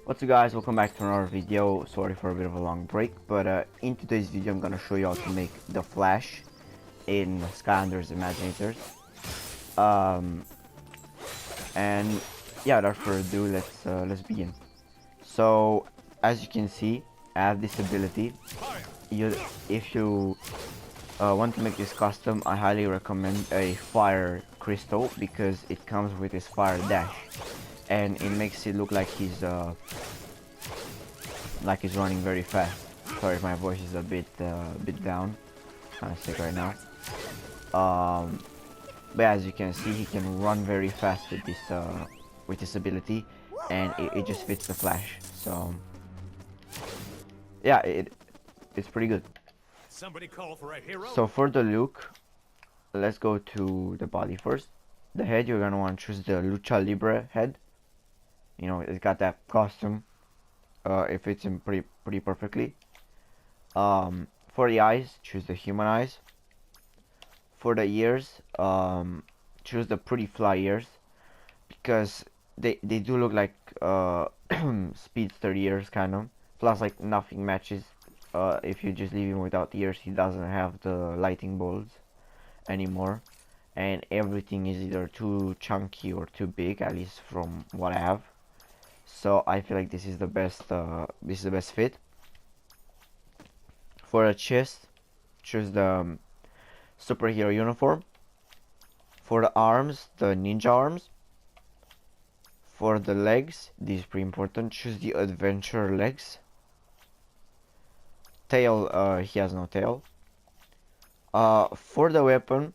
What's up guys, welcome back to another video. Sorry for a bit of a long break, but in today's video I'm gonna show you how to make the Flash in Skylanders Imaginators. Um, and yeah, without further ado, let's begin. So as you can see, I have this ability. If you want to make this custom, I highly recommend a fire crystal because it comes with this fire dash, and it makes it look like he's running very fast. Sorry if my voice is a bit down, kind of sick right now. Um, but as you can see, he can run very fast with this ability, and it just fits the Flash. So yeah, it's pretty good. Somebody call for a hero. So for the look, let's go to the body first. The head, you're gonna want to choose the Lucha Libre head. You know, it's got that costume. It fits him pretty perfectly. For the eyes, choose the human eyes. For the ears, choose the pretty fly ears because they do look like speedster ears kind of. Plus, like nothing matches. If you just leave him without ears, he doesn't have the lightning bolts anymore, and everything is either too chunky or too big, at least from what I have. So I feel like this is the best. This is the best fit. For a chest, choose the superhero uniform. For the arms, the ninja arms. For the legs, this is pretty important. Choose the adventure legs. Tail, he has no tail. For the weapon,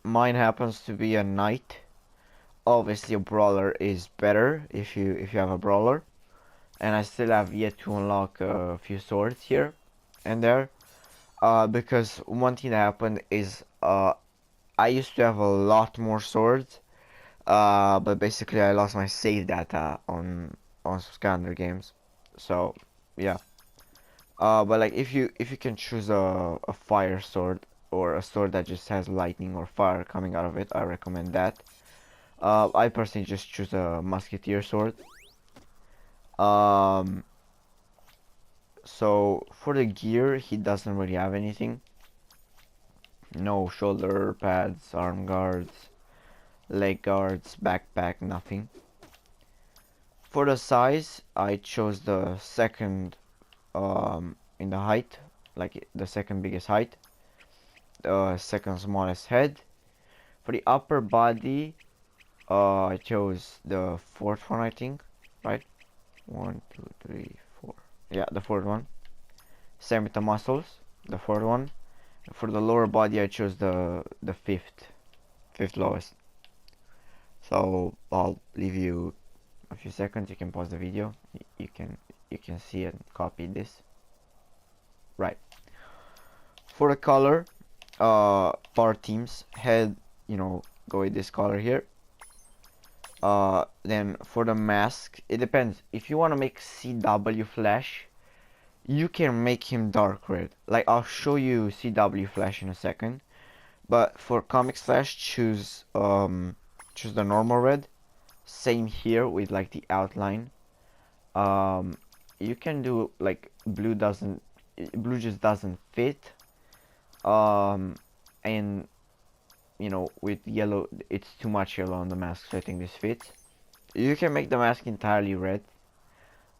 mine happens to be a knight. Obviously, a brawler is better if you have a brawler. And I still have yet to unlock a few swords here and there. Because one thing that happened is I used to have a lot more swords, but basically I lost my save data on Skylander games. So yeah. But like if you can choose a fire sword or a sword that just has lightning or fire coming out of it, I recommend that. I personally just choose a musketeer sword. Um, so for the gear, he doesn't really have anything. No shoulder pads, arm guards, leg guards, backpack, nothing. For the size, I chose the second in the height, like the second biggest height, the second smallest head. For the upper body, I chose the fourth one, I think, right? One, two, three, four. Yeah, the fourth one. Same with the muscles, the fourth one. For the lower body, I chose the fifth lowest. So I'll leave you a few seconds. You can pause the video. You can see and copy this. Right. For the color, power teams head, you know, go with this color here. Then for the mask, it depends. If you want to make CW Flash, you can make him dark red. Like I'll show you CW Flash in a second. But for Comics Flash, choose the normal red. Same here with like the outline. You can do like blue just doesn't fit. And you know, with yellow, it's too much yellow on the mask, so I think this fits. You can make the mask entirely red,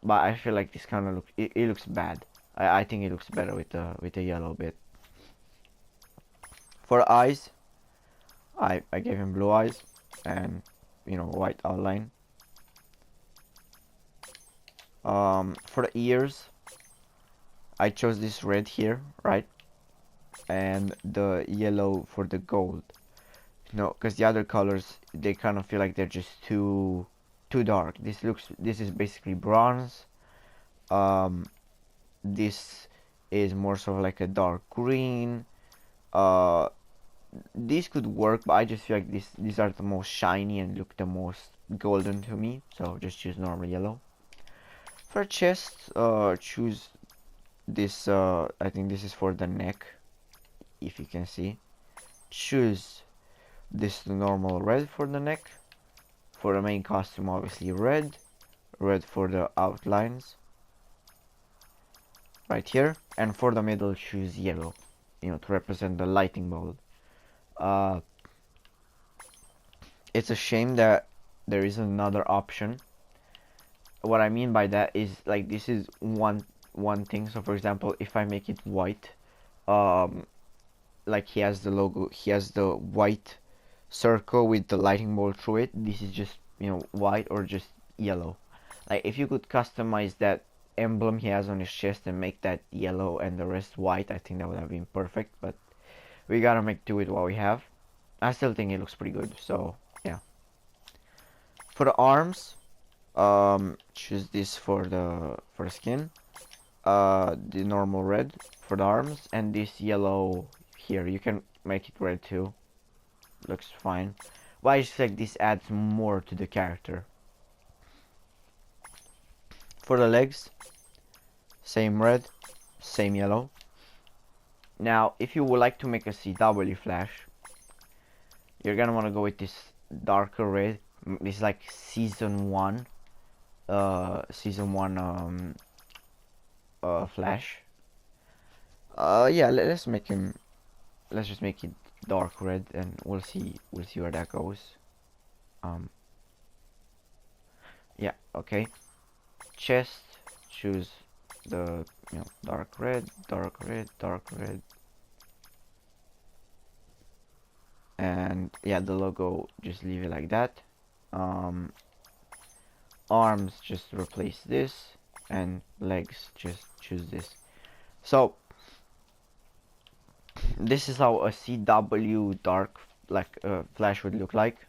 but I feel like this kind of it looks bad. I think it looks better with the yellow bit. For eyes, I gave him blue eyes and you know white outline. For the ears, I chose this red here, right? And the yellow for the gold. No, because the other colors they kind of feel like they're just too dark. This is basically bronze. Um, this is more sort of like a dark green. Uh, these could work, but I just feel like these are the most shiny and look the most golden to me. So just choose normal yellow. For chest, choose this. I think this is for the neck. If you can see, choose this normal red for the neck. For the main costume, obviously red. red for the outlines right here, and for the middle choose yellow, to represent the lightning bolt. uh, it's a shame that there is another option. What I mean by that is, like, this is one thing. So for example, if I make it white, um like, he has the logo, he has the white circle with the lightning bolt through it. This is just, white or just yellow. Like, if you could customize that emblem he has on his chest and make that yellow and the rest white, I think that would have been perfect. But we gotta make do with what we have. I still think it looks pretty good, so yeah. For the arms, choose this for the skin. The normal red for the arms, and this yellow here. You can make it red too. Looks fine. But I just like this adds more to the character. For the legs, same red, same yellow. Now, if you would like to make a CW flash, you're gonna want to go with this darker red. This is like season 1 flash. Yeah, let's make him, let's just make it dark red, and we'll see where that goes. Yeah, okay. Chest, choose the, dark red, dark red, dark red. And yeah, the logo, just leave it like that. Arms, just replace this, and legs, just choose this. So this is how a CW dark, like, flash would look like.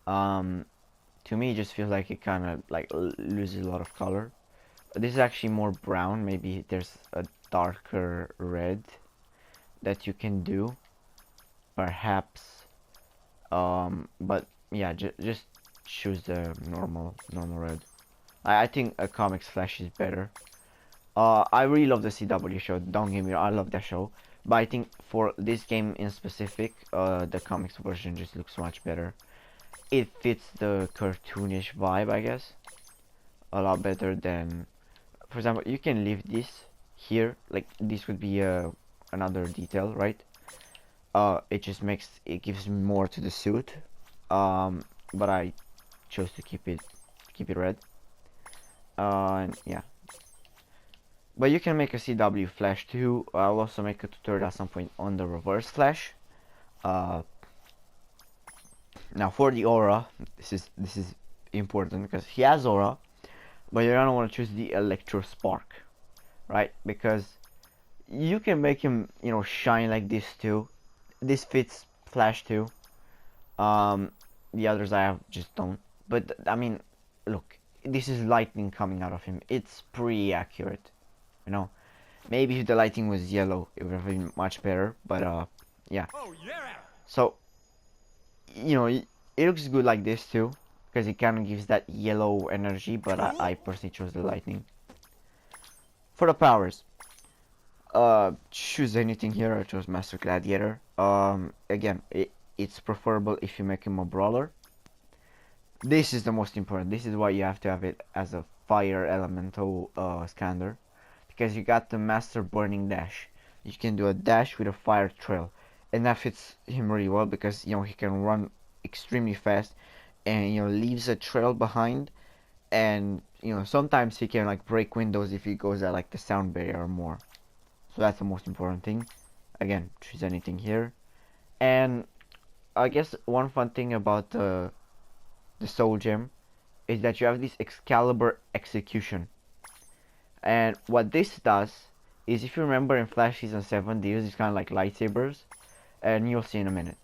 To me, it just feels like it kind of like loses a lot of color. This is actually more brown. Maybe there's a darker red that you can do, perhaps. But yeah, just choose the normal red. I think a comics flash is better. I really love the CW show. Don't get me wrong, I love that show. But I think for this game in specific, the comics version just looks much better. It fits the cartoonish vibe, I guess, a lot better than, for example, you can leave this here, like this would be another detail, right? It just gives more to the suit. But I chose to keep it red. And yeah, but you can make a CW flash too. I'll also make a tutorial at some point on the reverse flash. Now for the aura, this is important because he has aura, but you're gonna want to choose the electro spark, right? Because you can make him, shine like this too. This fits flash too. The others I have just don't. But I mean, look, this is lightning coming out of him. It's pretty accurate, Maybe if the lighting was yellow, it would have been much better. But yeah. Oh yeah. So, it looks good like this too, because it kind of gives that yellow energy. But I personally chose the lightning. For the powers, choose anything here. I chose Master Gladiator. Again, it's preferable if you make him a brawler. This is the most important. This is why you have to have it as a fire elemental Skylander, because you got the Master Burning Dash. You can do a dash with a fire trail, and that fits him really well because he can run extremely fast, and leaves a trail behind, and sometimes he can like break windows if he goes at like the sound barrier or more. So that's the most important thing. Again, choose anything here. And I guess one fun thing about the soul gem is that you have this Excalibur execution. And what this does is, if you remember in Flash Season 7, they use these kind of like lightsabers, and you'll see in a minute.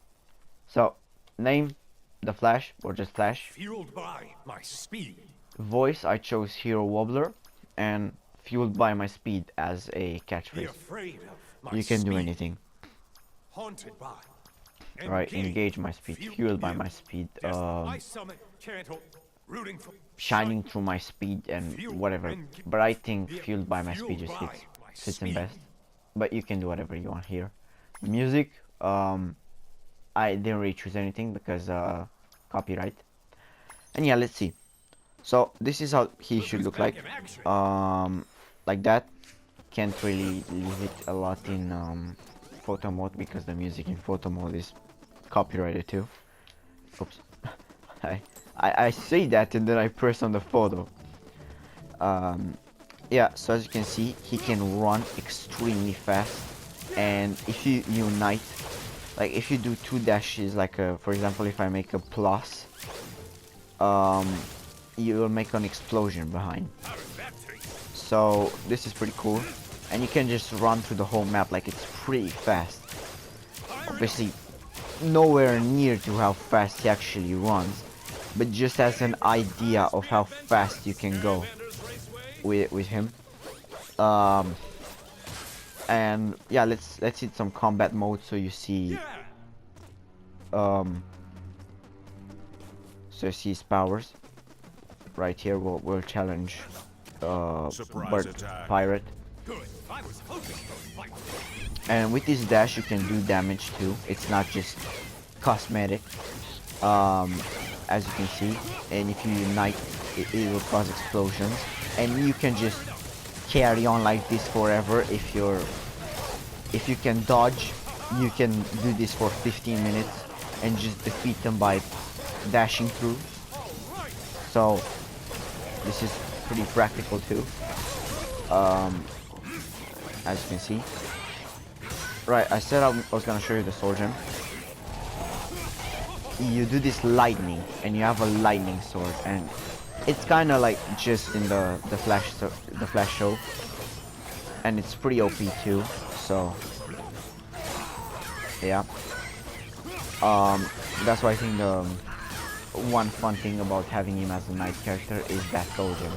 So, name the Flash, or just Flash. Fueled by my speed. Voice, I chose Hero Wobbler, and fueled by my speed as a Be catchphrase. afraid of my You can do speed. anything. Haunted by. Right, engage my speed, fueled by my speed, Yes, I summon, channel, rooting for, shining through my speed and whatever. But I think fueled by my speed just fueled by my fits him speed. best. But you can do whatever you want here. Music, I didn't really choose anything because copyright. And yeah, let's see. So this is how he should look like. Like that. Can't really leave it a lot in photo mode because the music in photo mode is copyrighted too. Oops. I, I say that and then I press on the photo. Yeah, so as you can see, he can run extremely fast, and if you unite, like if you do two dashes, like for example, if I make a plus, you will make an explosion behind. So this is pretty cool, and you can just run through the whole map, like it's pretty fast. Obviously, nowhere near to how fast he actually runs, but just as an idea of how fast you can go with him. And yeah, let's hit some combat mode so you see so you see his powers. Right here we'll challenge Bird Pirate. And with this dash you can do damage too. It's not just cosmetic. As you can see, and if you unite it will cause explosions, and you can just carry on like this forever. If you can dodge, you can do this for 15 minutes and just defeat them by dashing through. So this is pretty practical too, as you can see. Right, I said I was gonna show you the sword gem. You do this lightning and you have a lightning sword, and it's kind of like just in the flash show, and it's pretty OP too. So yeah, that's why I think the one fun thing about having him as a knight character is that sword gem,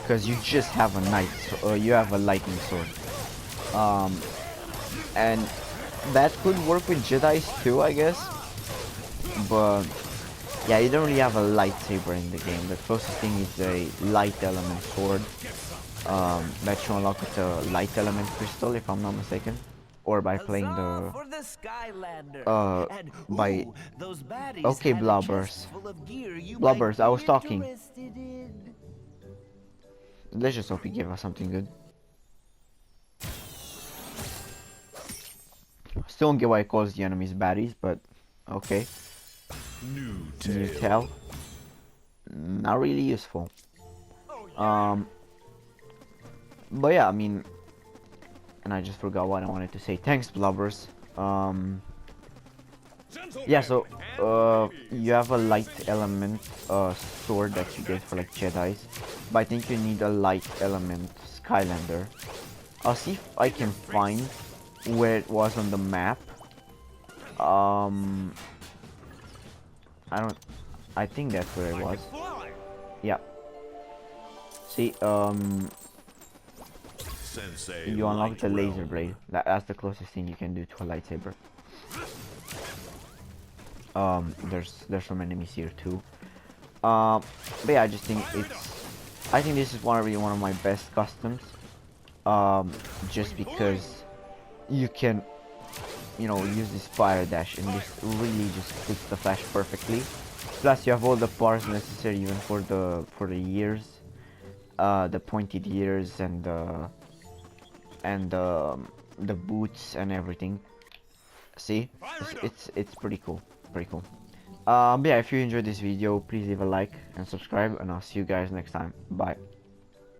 because you just have a knight, so, you have a lightning sword, and that could work with Jedi's too, I guess, but yeah, you don't really have a lightsaber in the game. The closest thing is a light element sword that you unlock with a light element crystal, if I'm not mistaken, or by playing the Skylanders. And by those baddies okay, have a Blobbers. chest full of gear you Blobbers, might I was be talking. interested in. Let's just hope he gave us something good. Still don't get why he calls the enemies baddies, but okay. New tail. Not really useful. But yeah, I mean, and I just forgot what I wanted to say. Thanks, Blobbers. Yeah, so you have a light element sword that you get for like Jedi's, but I think you need a light element Skylander. I'll see if I can find where it was on the map. I think that's where it was. Yeah. See, you unlock the laser blade. That's the closest thing you can do to a lightsaber. There's some enemies here too. But yeah, I just think I think this is really one of my best customs. Just because you can, use this fire dash, and this really just fits the flash perfectly. Plus, you have all the parts necessary even for the ears, the pointed ears, and the boots and everything. See, it's pretty cool, pretty cool. But yeah, if you enjoyed this video, please leave a like and subscribe, and I'll see you guys next time. Bye.